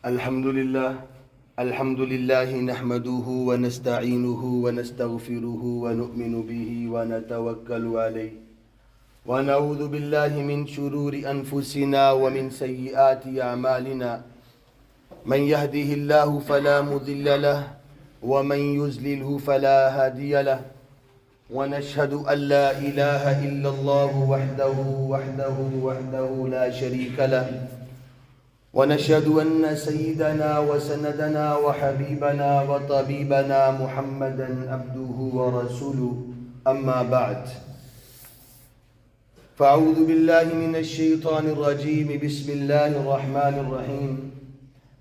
الحمد لله نحمده ونستعينه ونستغفره ونؤمن به ونتوكل عليه ونعوذ بالله من شرور أنفسنا ومن سيئات أعمالنا من يهده الله فلا مضل له ومن يضلله فلا هادي له ونشهد أن لا إله إلا الله وحده لا شريك له ونشهد أن سيدنا وسندنا وحبيبنا وطبيبنا محمدا عبده ورسوله أما بعد فأعوذ بالله من الشيطان الرجيم بسم الله الرحمن الرحيم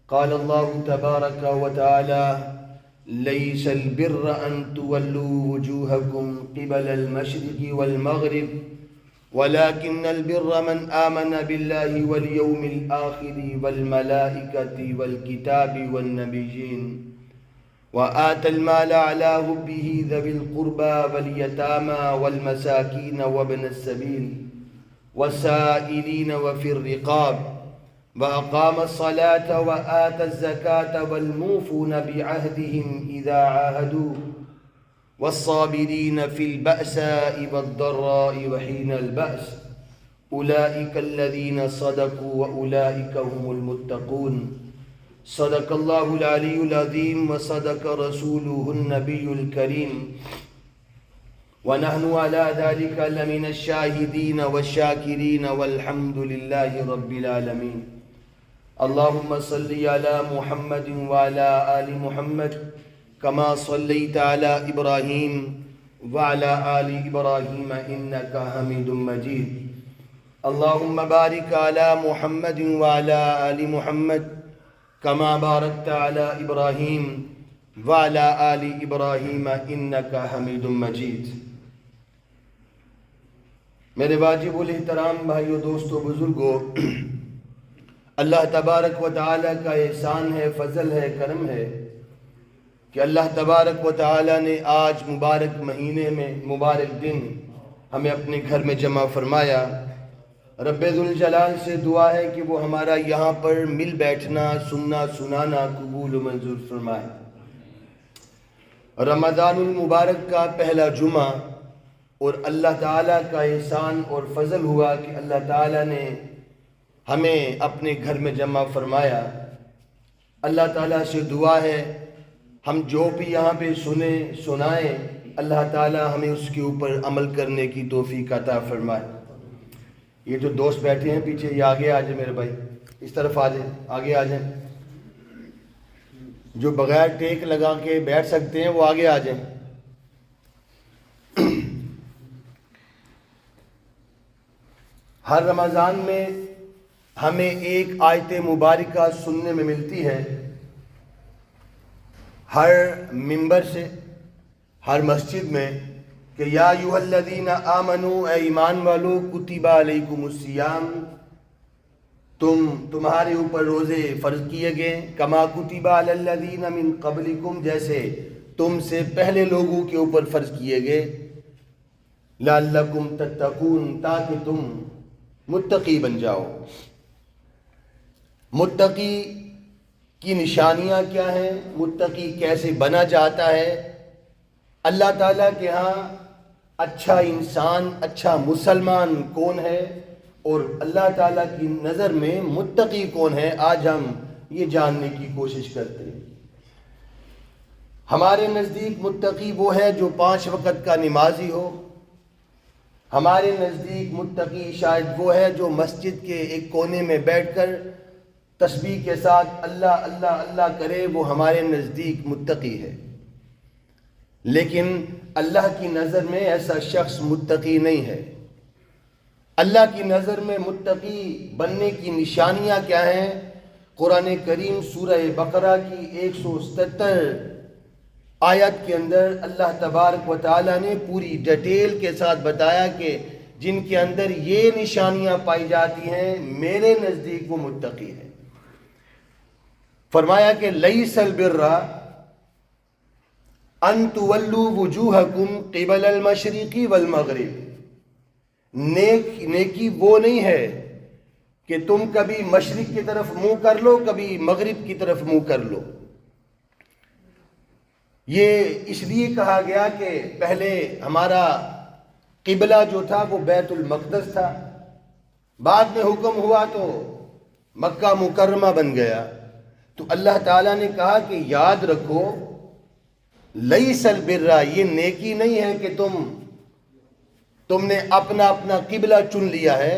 قال الله تبارك وتعالى ليس البر أن تولوا وجوهكم قبل المشرق والمغرب ولكن البر من آمن بالله واليوم الآخر والملائكة والكتاب والنبيين وآتى المال على حبه ذوي القربى واليتامى والمساكين وابن السبيل والسائلين وفي الرقاب وأقام الصلاة وآتى الزكاة والموفون بعهدهم إذا عاهدوا والصابرين في البأساء والضراء وحين البأس أولئك الذين صدقوا وأولئك هم المتقون صدق الله العلي العظيم وصدق رسوله النبي الكريم ونحن على ذلك لمن الشاهدين والشاكرين والحمد لله رب العالمين اللهم صل على محمد وعلى آل محمد كما صليت على إبراهيم وعلى آل إبراهيم إنك حميد مجيد اللهم بارك على محمد وعلى آل محمد كما باركت على إبراهيم وعلى آل إبراهيم إنك حميد مجيد میرے واجب الاحترام بھائیو دوستو بزرگو، اللہ تبارک و تعالیٰ کا احسان ہے، فضل ہے، کرم ہے کہ اللہ تبارک و تعالیٰ نے آج مبارک مہینے میں مبارک دن ہمیں اپنے گھر میں جمع فرمایا۔ رب ذوالجلال سے دعا ہے کہ وہ ہمارا یہاں پر مل بیٹھنا، سننا سنانا قبول و منظور فرمائے۔ رمضان المبارک کا پہلا جمعہ اور اللہ تعالیٰ کا احسان اور فضل ہوا کہ اللہ تعالیٰ نے ہمیں اپنے گھر میں جمع فرمایا۔ اللہ تعالیٰ سے دعا ہے ہم جو بھی یہاں پہ سنیں سنائیں، اللہ تعالیٰ ہمیں اس کے اوپر عمل کرنے کی توفیق عطا فرمائے۔ یہ جو دوست بیٹھے ہیں پیچھے، یہ آگے آ جائیں میرے بھائی، اس طرف آ جائیں، آگے آ جائیں۔ جو بغیر ٹیک لگا کے بیٹھ سکتے ہیں وہ آگے آ جائیں۔ ہر رمضان میں ہمیں ایک آیت مبارکہ سننے میں ملتی ہے، ہر ممبر سے، ہر مسجد میں، کہ یا ایھا الذین آمنوا، اے ایمان والو، کتب علیکم الصیام، تمہارے اوپر روزے فرض کیے گئے، کما کتب علی الذین من قبلکم، جیسے تم سے پہلے لوگوں کے اوپر فرض کیے گئے، لعلکم تتقون، تاکہ تم متقی بن جاؤ۔ متقی کی نشانیاں کیا ہیں؟ متقی کیسے بنا جاتا ہے؟ اللہ تعالیٰ کے ہاں اچھا انسان، اچھا مسلمان کون ہے اور اللہ تعالیٰ کی نظر میں متقی کون ہے، آج ہم یہ جاننے کی کوشش کرتے ہیں۔ ہمارے نزدیک متقی وہ ہے جو 5 وقت کا نمازی ہو۔ ہمارے نزدیک متقی شاید وہ ہے جو مسجد کے ایک کونے میں بیٹھ کر تسبیح کے ساتھ اللہ اللہ اللہ کرے، وہ ہمارے نزدیک متقی ہے۔ لیکن اللہ کی نظر میں ایسا شخص متقی نہیں ہے۔ اللہ کی نظر میں متقی بننے کی نشانیاں کیا ہیں؟ قرآن کریم سورہ بقرہ کی 177 آیت کے اندر اللہ تبارک و تعالیٰ نے پوری ڈیٹیل کے ساتھ بتایا کہ جن کے اندر یہ نشانیاں پائی جاتی ہیں، میرے نزدیک وہ متقی ہے۔ فرمایا کہ لیس البر ان تولوا وجوہکم قبل المشرق والمغرب، نیکی وہ نہیں ہے کہ تم کبھی مشرق کی طرف منہ کر لو، کبھی مغرب کی طرف منہ کر لو۔ یہ اس لیے کہا گیا کہ پہلے ہمارا قبلہ جو تھا وہ بیت المقدس تھا، بعد میں حکم ہوا تو مکہ مکرمہ بن گیا۔ تو اللہ تعالیٰ نے کہا کہ یاد رکھو، لیس البر، یہ نیکی نہیں ہے کہ تم نے اپنا قبلہ چن لیا ہے،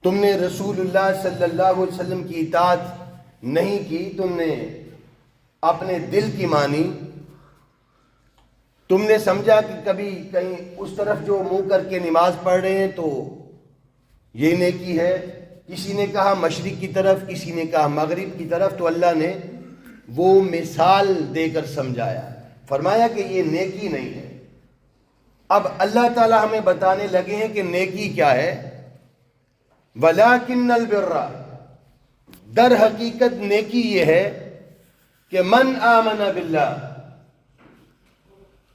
تم نے رسول اللہ صلی اللہ علیہ وسلم کی اطاعت نہیں کی، تم نے اپنے دل کی مانی، تم نے سمجھا کہ کبھی کہیں اس طرف جو منہ کر کے نماز پڑھ رہے ہیں تو یہ نیکی ہے، کسی نے کہا مشرق کی طرف، کسی نے کہا مغرب کی طرف، تو اللہ نے وہ مثال دے کر سمجھایا، فرمایا کہ یہ نیکی نہیں ہے۔ اب اللہ تعالی ہمیں بتانے لگے ہیں کہ نیکی کیا ہے۔ وَلَٰكِنَّ الْبِرَّ، در حقیقت نیکی یہ ہے کہ من آمن باللہ،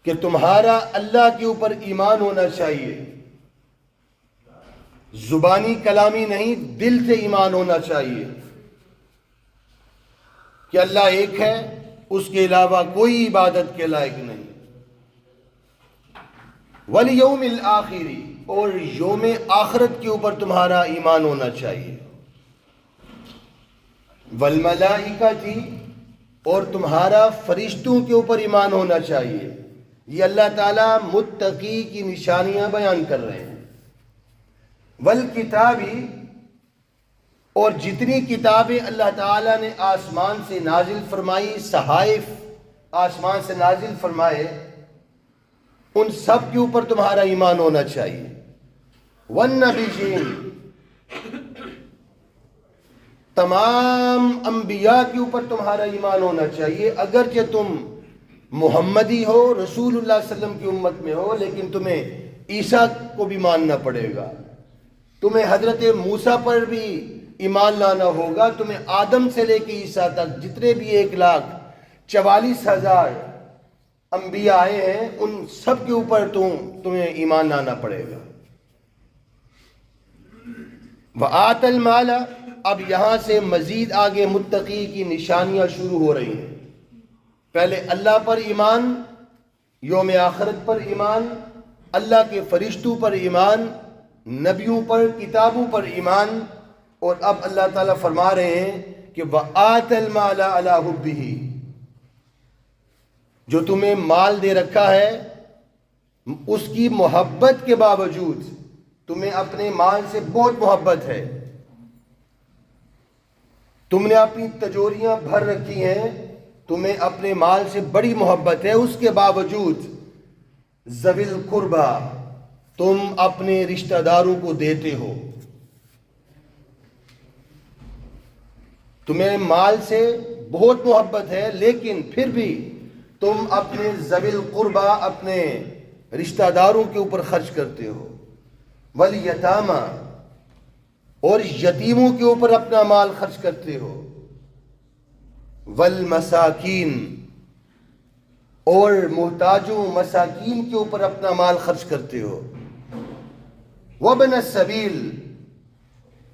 کہ تمہارا اللہ کے اوپر ایمان ہونا چاہیے، زبانی کلامی نہیں، دل سے ایمان ہونا چاہیے کہ اللہ ایک ہے، اس کے علاوہ کوئی عبادت کے لائق نہیں۔ وَالْيَوْمِ الْآخِرِ، اور یوم آخرت کے اوپر تمہارا ایمان ہونا چاہیے۔ وَالْمَلَائِكَةِ، اور تمہارا فرشتوں کے اوپر ایمان ہونا چاہیے۔ یہ اللہ تعالیٰ متقی کی نشانیاں بیان کر رہے ہیں۔ وَالْكِتَابِ، اور جتنی کتابیں اللہ تعالیٰ نے آسمان سے نازل فرمائی، صحائف آسمان سے نازل فرمائے، ان سب کے اوپر تمہارا ایمان ہونا چاہیے۔ وَالنَّبِيِّينَ، تمام انبیاء کے اوپر تمہارا ایمان ہونا چاہیے، اگرچہ تم محمدی ہو، رسول اللہ صلی اللہ علیہ وسلم کی امت میں ہو، لیکن تمہیں عیسیٰ کو بھی ماننا پڑے گا، تمہیں حضرت موسیٰ پر بھی ایمان لانا ہوگا، تمہیں آدم سے لے کے عیسیٰ تک جتنے بھی 1,44,000 انبیاء آئے ہیں، ان سب کے اوپر تمہیں ایمان لانا پڑے گا۔ وَآتَ الْمَالَ، اب یہاں سے مزید آگے متقی کی نشانیاں شروع ہو رہی ہیں۔ پہلے اللہ پر ایمان، یوم آخرت پر ایمان، اللہ کے فرشتوں پر ایمان، نبیوں پر، کتابوں پر ایمان، اور اب اللہ تعالیٰ فرما رہے ہیں کہ وَآتَ الْمَالَ عَلَىٰ حُبِّهِ، جو تمہیں مال دے رکھا ہے اس کی محبت کے باوجود، تمہیں اپنے مال سے بہت محبت ہے، تم نے اپنی تجوریاں بھر رکھی ہیں، تمہیں اپنے مال سے بڑی محبت ہے، اس کے باوجود ذوی القربیٰ، تم اپنے رشتہ داروں کو دیتے ہو، تمہیں مال سے بہت محبت ہے لیکن پھر بھی تم اپنے ذوی القربیٰ، اپنے رشتہ داروں کے اوپر خرچ کرتے ہو۔ والیتامى، اور یتیموں کے اوپر اپنا مال خرچ کرتے ہو۔ والمساکین، اور محتاجوں مساکین کے اوپر اپنا مال خرچ کرتے ہو۔ وابن السبیل،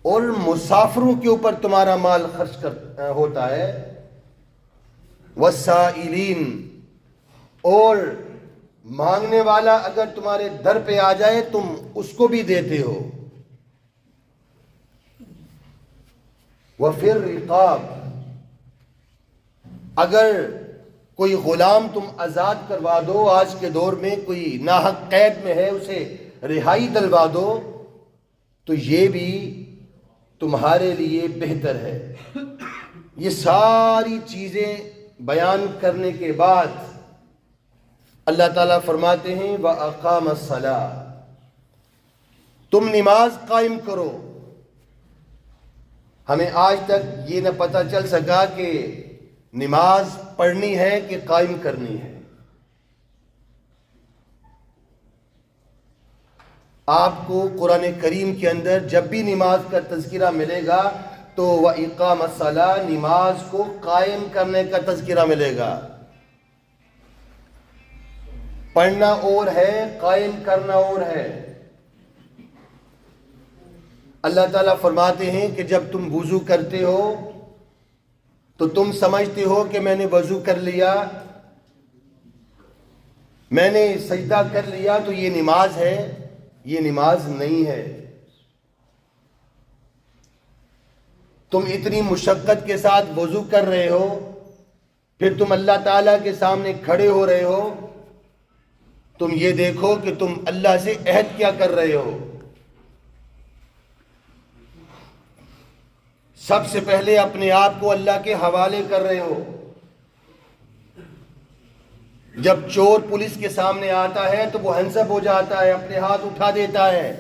اور مسافروں کے اوپر تمہارا مال خرچ ہوتا ہے۔ والسائلین، اور مانگنے والا اگر تمہارے در پہ آ جائے تم اس کو بھی دیتے ہو۔ وفی الرقاب، اگر کوئی غلام تم آزاد کروا دو، آج کے دور میں کوئی ناحق قید میں ہے اسے رہائی دلوا دو، تو یہ بھی تمہارے لیے بہتر ہے۔ یہ ساری چیزیں بیان کرنے کے بعد اللہ تعالیٰ فرماتے ہیں وَأَقَامَ الصَّلَاةَ، تم نماز قائم کرو۔ ہمیں آج تک یہ نہ پتہ چل سکا کہ نماز پڑھنی ہے کہ قائم کرنی ہے۔ آپ کو قرآن کریم کے اندر جب بھی نماز کا تذکرہ ملے گا تو وَإِقَامَ الصَّلَاةِ، نماز کو قائم کرنے کا تذکرہ ملے گا۔ پڑھنا اور ہے، قائم کرنا اور ہے۔ اللہ تعالیٰ فرماتے ہیں کہ جب تم وضو کرتے ہو تو تم سمجھتے ہو کہ میں نے وضو کر لیا، میں نے سجدہ کر لیا تو یہ نماز ہے. یہ نماز نہیں ہے. تم اتنی مشقت کے ساتھ وضو کر رہے ہو، پھر تم اللہ تعالیٰ کے سامنے کھڑے ہو رہے ہو، تم یہ دیکھو کہ تم اللہ سے عہد کیا کر رہے ہو. سب سے پہلے اپنے آپ کو اللہ کے حوالے کر رہے ہو. جب چور پولیس کے سامنے آتا ہے تو وہ ہنسب ہو جاتا ہے، اپنے ہاتھ اٹھا دیتا ہے.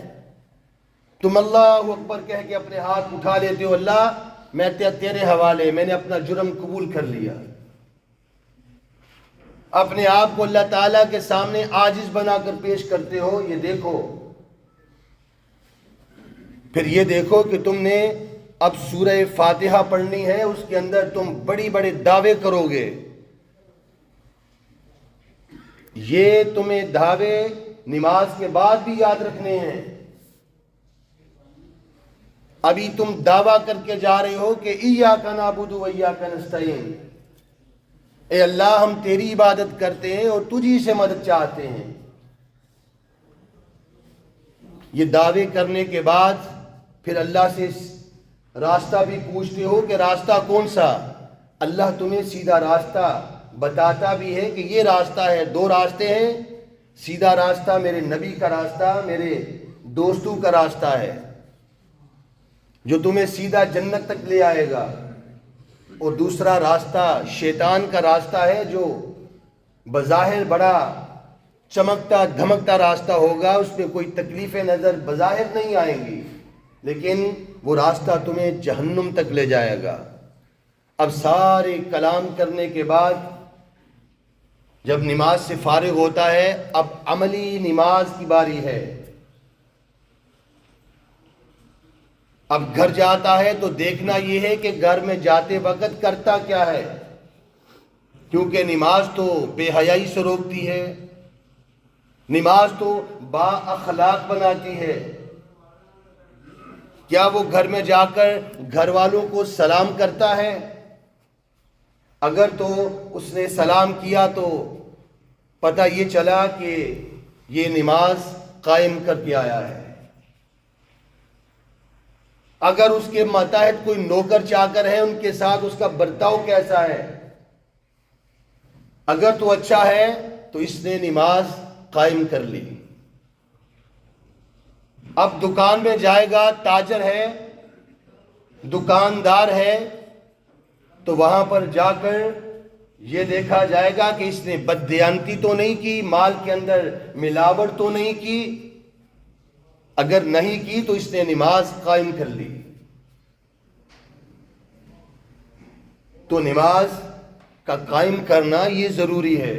تم اللہ اکبر کہہ کے اپنے ہاتھ اٹھا لیتے ہو، اللہ میں تیرے حوالے، میں نے اپنا جرم قبول کر لیا. اپنے آپ کو اللہ تعالیٰ کے سامنے عاجز بنا کر پیش کرتے ہو. یہ دیکھو، پھر یہ دیکھو کہ تم نے اب سورہ فاتحہ پڑھنی ہے، اس کے اندر تم بڑی بڑے دعوے کرو گے. یہ تمہیں دعوے نماز کے بعد بھی یاد رکھنے ہیں. ابھی تم دعویٰ کر کے جا رہے ہو کہ ایاک نعبد و ایاک نستعین، اے اللہ ہم تیری عبادت کرتے ہیں اور تجھی سے مدد چاہتے ہیں. یہ دعوے کرنے کے بعد پھر اللہ سے راستہ بھی پوچھتے ہو کہ راستہ کون سا. اللہ تمہیں سیدھا راستہ بتاتا بھی ہے کہ یہ راستہ ہے. دو راستے ہیں، سیدھا راستہ میرے نبی کا راستہ، میرے دوستوں کا راستہ ہے جو تمہیں سیدھا جنت تک لے آئے گا، اور دوسرا راستہ شیطان کا راستہ ہے جو بظاہر بڑا چمکتا دھمکتا راستہ ہوگا. اس میں کوئی تکلیفیں نظر بظاہر نہیں آئیں گی، لیکن وہ راستہ تمہیں جہنم تک لے جائے گا. اب سارے کلام کرنے کے بعد جب نماز سے فارغ ہوتا ہے، اب عملی نماز کی باری ہے. اب گھر جاتا ہے تو دیکھنا یہ ہے کہ گھر میں جاتے وقت کرتا کیا ہے، کیونکہ نماز تو بے حیائی سے روکتی ہے، نماز تو با اخلاق بناتی ہے. کیا وہ گھر میں جا کر گھر والوں کو سلام کرتا ہے؟ اگر تو اس نے سلام کیا تو پتہ یہ چلا کہ یہ نماز قائم کر کے آیا ہے. اگر اس کے ماتحت کوئی نوکر چاکر ہے، ان کے ساتھ اس کا برتاؤ کیسا ہے؟ اگر تو اچھا ہے تو اس نے نماز قائم کر لی. اب دکان میں جائے گا، تاجر ہے، دکاندار ہے، تو وہاں پر جا کر یہ دیکھا جائے گا کہ اس نے بددیانتی تو نہیں کی، مال کے اندر ملاوٹ تو نہیں کی. اگر نہیں کی تو اس نے نماز قائم کر لی. تو نماز کا قائم کرنا یہ ضروری ہے.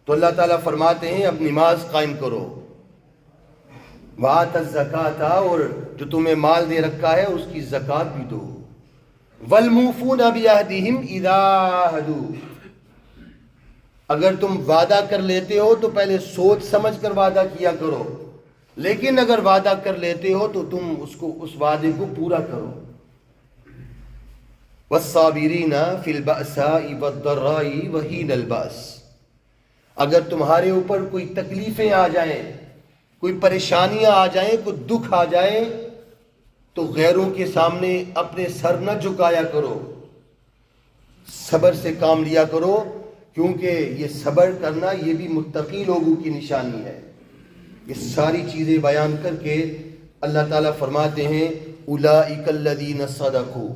تو اللہ تعالیٰ فرماتے ہیں اب نماز قائم کرو. وَآتَ الزَّكَاةَ، اور جو تمہیں مال دے رکھا ہے اس کی زکوٰۃ بھی دو. وَالْمُوفُونَ بِعَهْدِهِمْ إِذَا عَاهَدُوا، اگر تم وعدہ کر لیتے ہو تو پہلے سوچ سمجھ کر وعدہ کیا کرو، لیکن اگر وعدہ کر لیتے ہو تو تم اس وعدے کو پورا کرو. وَالصَّابِرِينَ فِي الْبَأْسَاءِ وَالضَّرَّاءِ وَحِينَ الْبَأْسِ، اگر تمہارے اوپر کوئی تکلیفیں آ جائیں، کوئی پریشانیاں آ جائیں، کوئی دکھ آ جائے، تو غیروں کے سامنے اپنے سر نہ جھکایا کرو، صبر سے کام لیا کرو، کیونکہ یہ صبر کرنا یہ بھی متقی لوگوں کی نشانی ہے. یہ ساری چیزیں بیان کر کے اللہ تعالیٰ فرماتے ہیں اولئک الذین صدقوا،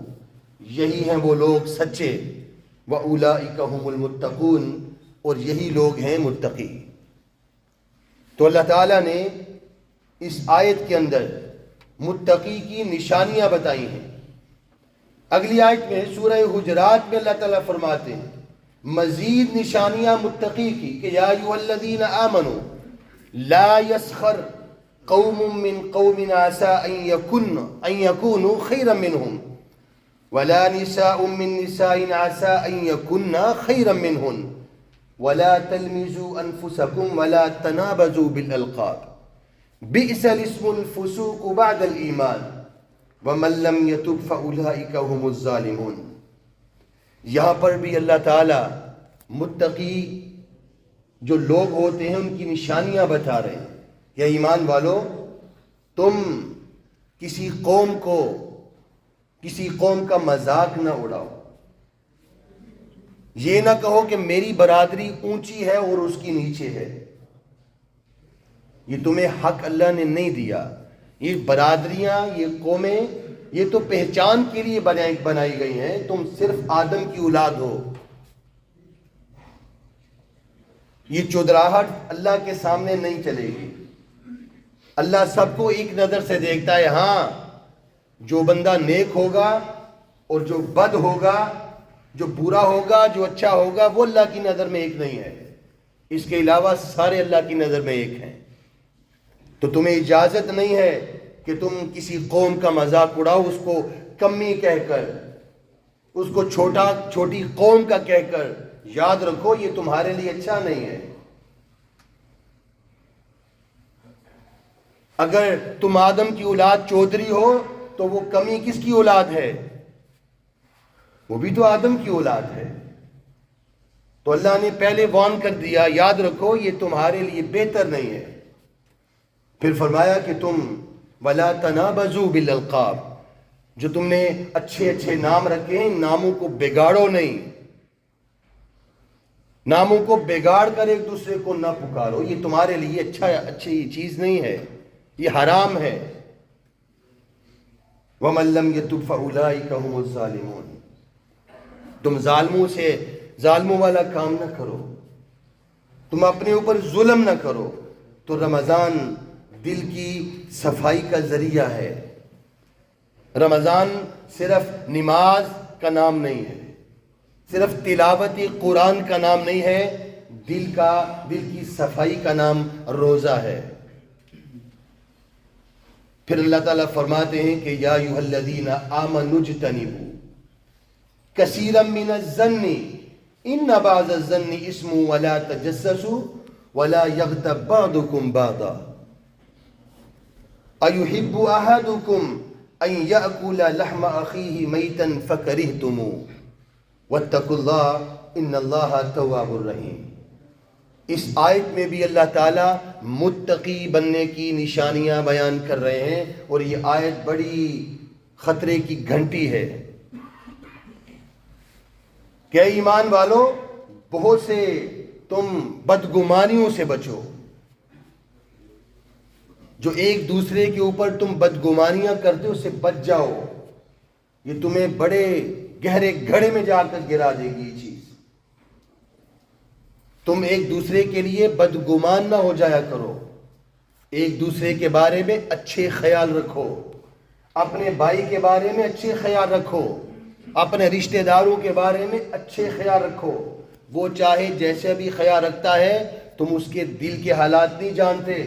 یہی ہیں وہ لوگ سچے، واولئک هم المتقون، اور یہی لوگ ہیں متقی. تو اللہ تعالیٰ نے اس آیت کے اندر متقی کی نشانیاں بتائی ہیں. اگلی آیت میں سورہ حجرات میں اللہ تعالیٰ فرماتے ہیں مزید نشانیاں متقی کی کہ یا ایھا الذین آمنوا لا يسخر قوم من قوم عسى ان يكونوا خيرا منهم ولا نساء من نساء عسى ان يكن خيرا منهن ولا تلمزوا انفسكم ولا تنابزوا بالالقاب بئس الاسم الفسوق بعد الایمان ومن لم یتب فاولئک هم الظالمون. یہاں پر بھی اللہ تعالی متقی جو لوگ ہوتے ہیں ان کی نشانیاں بتا رہے ہیں. یا ایمان والو، تم کسی قوم کا مذاق نہ اڑاؤ. یہ نہ کہو کہ میری برادری اونچی ہے اور اس کی نیچے ہے. یہ تمہیں حق اللہ نے نہیں دیا. یہ برادریاں، یہ قومیں، یہ تو پہچان کے لیے بنائی گئی ہیں. تم صرف آدم کی اولاد ہو. یہ چودراہٹ اللہ کے سامنے نہیں چلے گی. اللہ سب کو ایک نظر سے دیکھتا ہے. ہاں، جو بندہ نیک ہوگا اور جو بد ہوگا، جو برا ہوگا، جو اچھا ہوگا، وہ اللہ کی نظر میں ایک نہیں ہے. اس کے علاوہ سارے اللہ کی نظر میں ایک ہیں. تو تمہیں اجازت نہیں ہے کہ تم کسی قوم کا مذاق اڑاؤ، اس کو کمی کہہ کر، اس کو چھوٹی قوم کا کہہ کر. یاد رکھو یہ تمہارے لیے اچھا نہیں ہے. اگر تم آدم کی اولاد چودھری ہو تو وہ کمی کس کی اولاد ہے؟ وہ بھی تو آدم کی اولاد ہے. تو اللہ نے پہلے وارن کر دیا، یاد رکھو یہ تمہارے لیے بہتر نہیں ہے. پھر فرمایا کہ تم وَلَا تَنَابَزُوا بِالْأَلْقَابِ، جو تم نے اچھے اچھے نام رکھے ہیں، ناموں کو بگاڑو نہیں. ناموں کو بگاڑ کر ایک دوسرے کو نہ پکارو. یہ تمہارے لیے اچھی چیز نہیں ہے، یہ حرام ہے. وَمَن لَّمْ يَتُبْ فَأُولَٰئِكَ هُمُ الظَّالِمُونَ. تم ظالموں والا کام نہ کرو، تم اپنے اوپر ظلم نہ کرو. تو رمضان دل کی صفائی کا ذریعہ ہے. رمضان صرف نماز کا نام نہیں ہے، صرف تلاوت قرآن کا نام نہیں ہے، دل کی صفائی کا نام روزہ ہے. پھر اللہ تعالیٰ فرماتے ہیں کہ یا ایھا الذین آمنوا اجتنبوا کثیرا من الظن ان بعض الظن اسم ولا تجسسوا ولا یغتب بعضکم بعضا ایحب احدکم ان یأکل لحم اخیہ میتا فکرہتموہ واتقوا اللہ ان اللہ تواب الرحیم. اس آیت میں بھی اللہ تعالیٰ متقی بننے کی نشانیاں بیان کر رہے ہیں، اور یہ آیت بڑی خطرے کی گھنٹی ہے. کہ ایمان والو، بہت سے تم بدگمانیوں سے بچو. جو ایک دوسرے کے اوپر تم بدگمانیاں کرتے ہو اس سے بچ جاؤ. یہ تمہیں بڑے گہرے گھڑے میں جا کر گرا دے گی یہ چیز. تم ایک دوسرے کے لیے بدگمان نہ ہو جایا کرو. ایک دوسرے کے بارے میں اچھے خیال رکھو. اپنے بھائی کے بارے میں اچھے خیال رکھو. اپنے رشتہ داروں کے بارے میں اچھے خیال رکھو. وہ چاہے جیسے بھی خیال رکھتا ہے، تم اس کے دل کے حالات نہیں جانتے،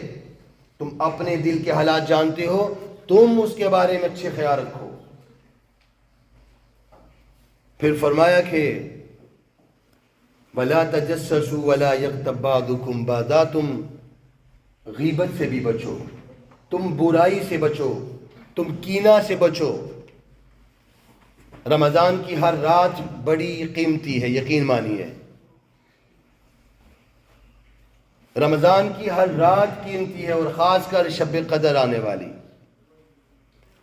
تم اپنے دل کے حالات جانتے ہو. تم اس کے بارے میں اچھے خیال رکھو. پھر فرمایا کہ وَلَا تَجَسَّسُوا وَلَا يَغْتَب بَعْضُكُمْ بَعْضًا. تم غیبت سے بھی بچو، تم برائی سے بچو، تم کینہ سے بچو. رمضان کی ہر رات بڑی قیمتی ہے، یقین مانیے. رمضان کی ہر رات قیمتی ہے، اور خاص کر شب قدر آنے والی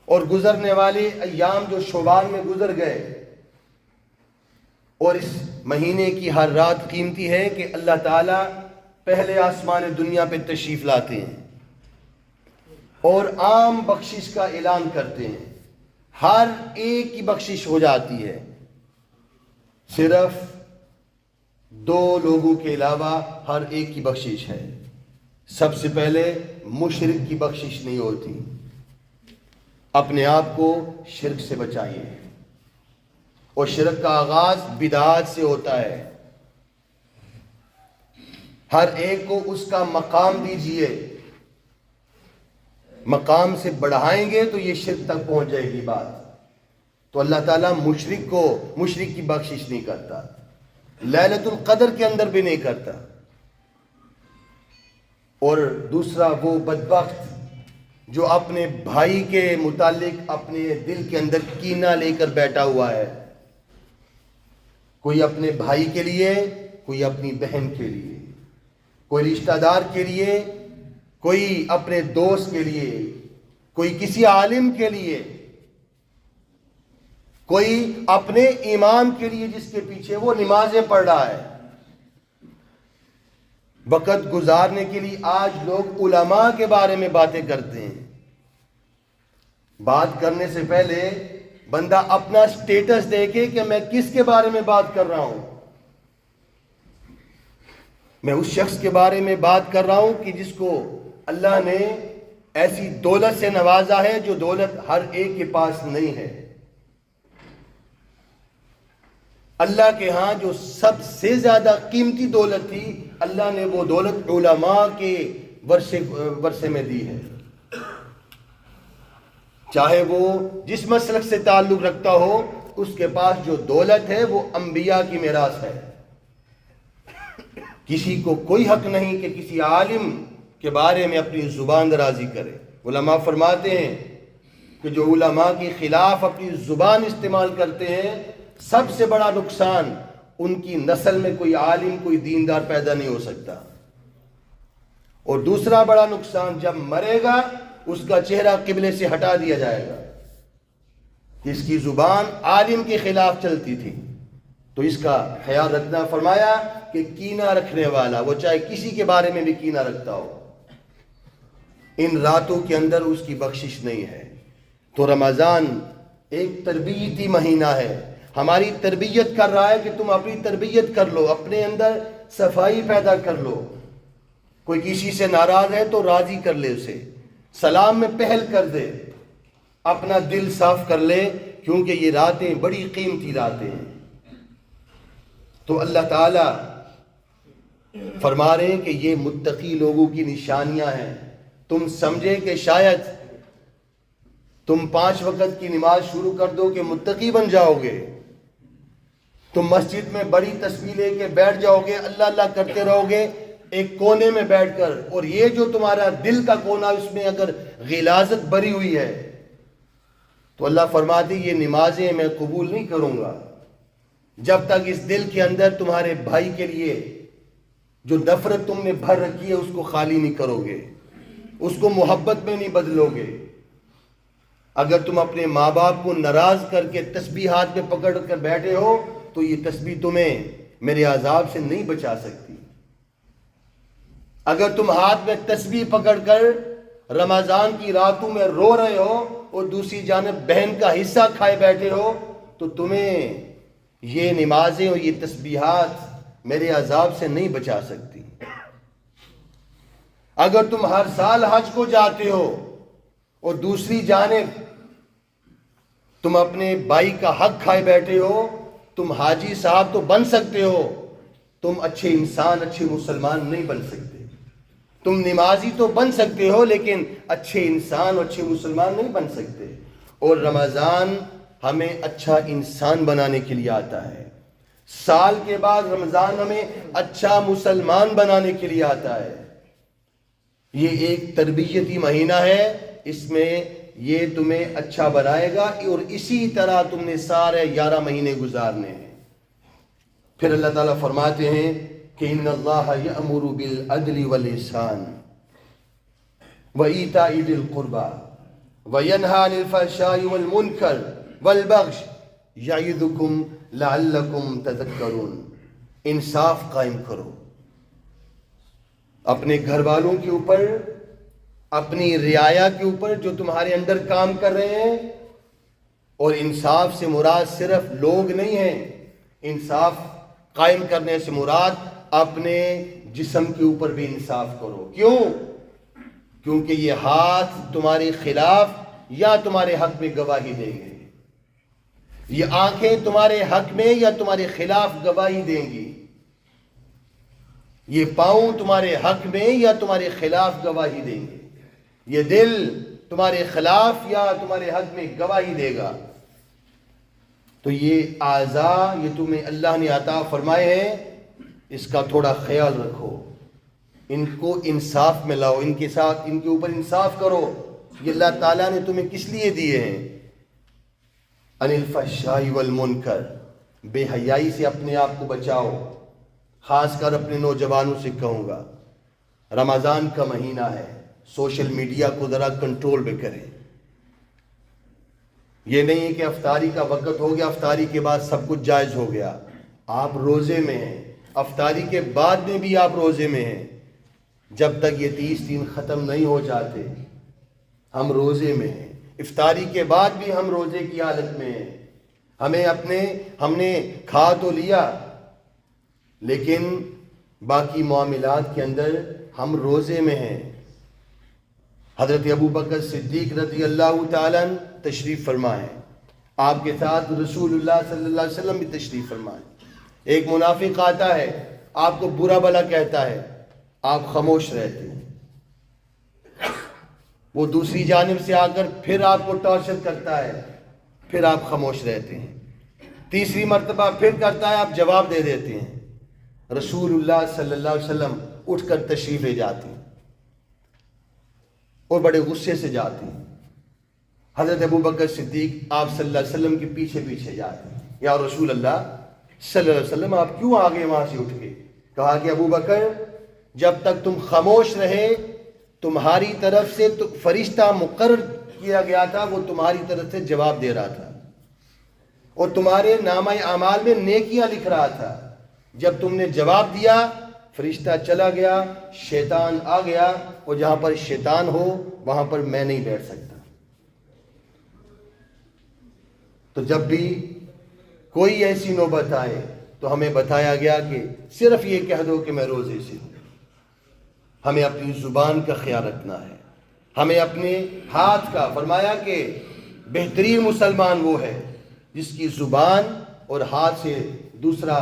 اور گزرنے والے ایام جو شوال میں گزر گئے. اور اس مہینے کی ہر رات قیمتی ہے کہ اللہ تعالیٰ پہلے آسمان دنیا پہ تشریف لاتے ہیں اور عام بخشش کا اعلان کرتے ہیں. ہر ایک کی بخشش ہو جاتی ہے، صرف 2 لوگوں کے علاوہ ہر ایک کی بخشش ہے. سب سے پہلے مشرک کی بخشش نہیں ہوتی. اپنے آپ کو شرک سے بچائیے، اور شرک کا آغاز بدعات سے ہوتا ہے. ہر ایک کو اس کا مقام دیجئے. مقام سے بڑھائیں گے تو یہ شرک تک پہنچ جائے گی بات. تو اللہ تعالیٰ مشرک کی بخشش نہیں کرتا، لیلۃ القدر کے اندر بھی نہیں کرتا. اور دوسرا وہ بدبخت جو اپنے بھائی کے متعلق اپنے دل کے اندر کینہ لے کر بیٹھا ہوا ہے، کوئی اپنے بھائی کے لیے، کوئی اپنی بہن کے لیے، کوئی رشتہ دار کے لیے، کوئی اپنے دوست کے لیے، کوئی کسی عالم کے لیے، کوئی اپنے امام کے لیے جس کے پیچھے وہ نمازیں پڑھ رہا ہے۔ وقت گزارنے کے لیے آج لوگ علماء کے بارے میں باتیں کرتے ہیں۔ بات کرنے سے پہلے بندہ اپنا سٹیٹس دیکھے کہ میں کس کے بارے میں بات کر رہا ہوں۔ میں اس شخص کے بارے میں بات کر رہا ہوں کہ جس کو اللہ نے ایسی دولت سے نوازا ہے جو دولت ہر ایک کے پاس نہیں ہے۔ اللہ کے ہاں جو سب سے زیادہ قیمتی دولت تھی، اللہ نے وہ دولت علماء کے ورثے میں دی ہے۔ چاہے وہ جس مسلک سے تعلق رکھتا ہو، اس کے پاس جو دولت ہے وہ انبیاء کی میراث ہے۔ کسی کو کوئی حق نہیں کہ کسی عالم کے بارے میں اپنی زبان درازی کرے۔ علماء فرماتے ہیں کہ جو علماء کے خلاف اپنی زبان استعمال کرتے ہیں، سب سے بڑا نقصان ان کی نسل میں کوئی عالم، کوئی دیندار پیدا نہیں ہو سکتا۔ اور دوسرا بڑا نقصان، جب مرے گا اس کا چہرہ قبلے سے ہٹا دیا جائے گا کہ اس کی زبان عالم کے خلاف چلتی تھی۔ تو اس کا خیال رکھنا۔ فرمایا کہ کینہ رکھنے والا، وہ چاہے کسی کے بارے میں بھی کینہ رکھتا ہو، ان راتوں کے اندر اس کی بخشش نہیں ہے۔ تو رمضان ایک تربیتی مہینہ ہے، ہماری تربیت کر رہا ہے کہ تم اپنی تربیت کر لو، اپنے اندر صفائی پیدا کر لو۔ کوئی کسی سے ناراض ہے تو راضی کر لے، اسے سلام میں پہل کر دے، اپنا دل صاف کر لے، کیونکہ یہ راتیں بڑی قیمتی راتیں ہیں۔ تو اللہ تعالیٰ فرما رہے ہیں کہ یہ متقی لوگوں کی نشانیاں ہیں۔ تم سمجھے کہ شاید تم 5 وقت کی نماز شروع کر دو کہ متقی بن جاؤ گے، تم مسجد میں بڑی تسبیح لے کے بیٹھ جاؤ گے، اللہ اللہ کرتے رہو گے ایک کونے میں بیٹھ کر، اور یہ جو تمہارا دل کا کونا اس میں اگر غلاظت بری ہوئی ہے تو اللہ فرماتے یہ نمازیں میں قبول نہیں کروں گا جب تک اس دل کے اندر تمہارے بھائی کے لیے جو نفرت تم نے بھر رکھی ہے اس کو خالی نہیں کرو گے، اس کو محبت میں نہیں بدلو گے۔ اگر تم اپنے ماں باپ کو ناراض کر کے تسبیح ہاتھ میں پکڑ کر بیٹھے ہو تو یہ تسبیح تمہیں میرے عذاب سے نہیں بچا سکتی۔ اگر تم ہاتھ میں تسبیح پکڑ کر رمضان کی راتوں میں رو رہے ہو اور دوسری جانب بہن کا حصہ کھائے بیٹھے ہو تو تمہیں یہ نمازیں اور یہ تسبیحات میرے عذاب سے نہیں بچا سکتی۔ اگر تم ہر سال حج کو جاتے ہو اور دوسری جانب تم اپنے بھائی کا حق کھائے بیٹھے ہو، تم حاجی صاحب تو بن سکتے ہو، تم اچھے انسان، اچھے مسلمان نہیں بن سکتے۔ تم نمازی تو بن سکتے ہو لیکن اچھے انسان اور اچھے مسلمان نہیں بن سکتے۔ اور رمضان ہمیں اچھا انسان بنانے کے لیے آتا ہے، سال کے بعد رمضان ہمیں اچھا مسلمان بنانے کے لیے آتا ہے۔ یہ ایک تربیتی مہینہ ہے، اس میں یہ تمہیں اچھا بنائے گا، اور اسی طرح تم نے سارے 11 مہینے گزارنے ہیں۔ پھر اللہ تعالیٰ فرماتے ہیں کہ ان اللہ یأمر بالعدل والإحسان وإیتاء ذی القربى وینہی عن الفحشاء والمنکر والبغی یعظکم لعلکم تذکرون۔ انصاف قائم کرو اپنے گھر والوں کے اوپر، اپنی رعایا کے اوپر جو تمہارے اندر کام کر رہے ہیں۔ اور انصاف سے مراد صرف لوگ نہیں ہیں، انصاف قائم کرنے سے مراد اپنے جسم کے اوپر بھی انصاف کرو۔ کیوں؟ کیونکہ یہ ہاتھ تمہارے خلاف یا تمہارے حق میں گواہی دیں گے، یہ آنکھیں تمہارے حق میں یا تمہارے خلاف گواہی دیں گی، یہ پاؤں تمہارے حق میں یا تمہارے خلاف گواہی دیں گے، یہ دل تمہارے خلاف یا تمہارے حق میں گواہی دے گا۔ تو یہ اعضاء یہ تمہیں اللہ نے عطا فرمائے ہیں، اس کا تھوڑا خیال رکھو، ان کو انصاف میں لاؤ، ان کے ساتھ ان کے اوپر انصاف کرو۔ یہ اللہ تعالیٰ نے تمہیں کس لیے دیے ہیں؟ عن الفحشاء والمنکر، بے حیائی سے اپنے آپ کو بچاؤ۔ خاص کر اپنے نوجوانوں سے کہوں گا، رمضان کا مہینہ ہے، سوشل میڈیا کو ذرا کنٹرول میں کریں۔ یہ نہیں ہے کہ افطاری کا وقت ہو گیا، افطاری کے بعد سب کچھ جائز ہو گیا۔ آپ روزے میں ہیں، افطاری کے بعد میں بھی آپ روزے میں ہیں۔ جب تک یہ 30 دن ختم نہیں ہو جاتے ہم روزے میں ہیں، افطاری کے بعد بھی ہم روزے کی حالت میں ہیں۔ ہم نے کھا تو لیا لیکن باقی معاملات کے اندر ہم روزے میں ہیں۔ حضرت ابو بکر صدیق رضی اللہ تعالیٰ تشریف فرمائے، آپ کے ساتھ رسول اللہ صلی اللہ علیہ وسلم بھی تشریف فرمائے۔ ایک منافق آتا ہے، آپ کو برا بھلا کہتا ہے، آپ خاموش رہتے ہیں۔ وہ دوسری جانب سے آ کر پھر آپ کو ٹارچر کرتا ہے، پھر آپ خاموش رہتے ہیں۔ تیسری مرتبہ پھر کرتا ہے، آپ جواب دے دیتے ہیں۔ رسول اللہ صلی اللہ علیہ وسلم اٹھ کر تشریف لے جاتے ہیں اور بڑے غصے سے جاتے ہیں۔ حضرت ابو بکر صدیق آپ صلی اللہ علیہ وسلم کے پیچھے پیچھے جاتے ہیں۔ یا رسول اللہ صلی اللہ علیہ وسلم، آپ کیوں آگے وہاں سے اٹھ کے؟ کہا کہ ابو بکر، جب تک تم خاموش رہے تمہاری طرف سے تو فرشتہ مقرر کیا گیا تھا، وہ تمہاری طرف سے جواب دے رہا تھا اور تمہارے نامہ اعمال میں نیکیاں لکھ رہا تھا۔ جب تم نے جواب دیا فرشتہ چلا گیا، شیطان آ گیا، اور جہاں پر شیطان ہو وہاں پر میں نہیں بیٹھ سکتا۔ تو جب بھی کوئی ایسی نوبت آئے تو ہمیں بتایا گیا کہ صرف یہ کہہ دو کہ میں روزے سے ہوں۔ ہمیں اپنی زبان کا خیال رکھنا ہے، ہمیں اپنے ہاتھ کا، فرمایا کہ بہترین مسلمان وہ ہے جس کی زبان اور ہاتھ سے دوسرا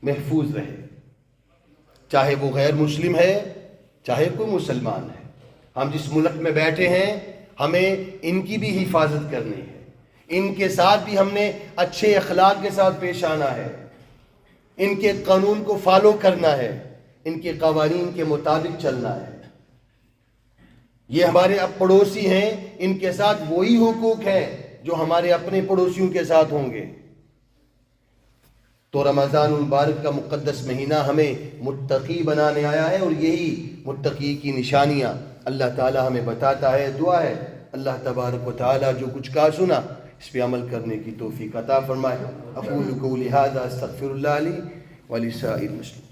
محفوظ رہے، چاہے وہ غیر مسلم ہے چاہے کوئی مسلمان ہے۔ ہم جس ملک میں بیٹھے ہیں ہمیں ان کی بھی حفاظت کرنی ہے، ان کے ساتھ بھی ہم نے اچھے اخلاق کے ساتھ پیش آنا ہے، ان کے قانون کو فالو کرنا ہے، ان کے قوانین کے مطابق چلنا ہے۔ یہ ہمارے اب پڑوسی ہیں، ان کے ساتھ وہی حقوق ہیں جو ہمارے اپنے پڑوسیوں کے ساتھ ہوں گے۔ تو رمضان المبارک کا مقدس مہینہ ہمیں متقی بنانے آیا ہے، اور یہی متقی کی نشانیاں اللہ تعالی ہمیں بتاتا ہے۔ دعا ہے اللہ تبارک و تعالی جو کچھ کہا سنا اس پہ عمل کرنے کی توفیق عطا فرمائے۔ اقول قولی ھذا استغفر اللہ لی ولسائر المسلمین۔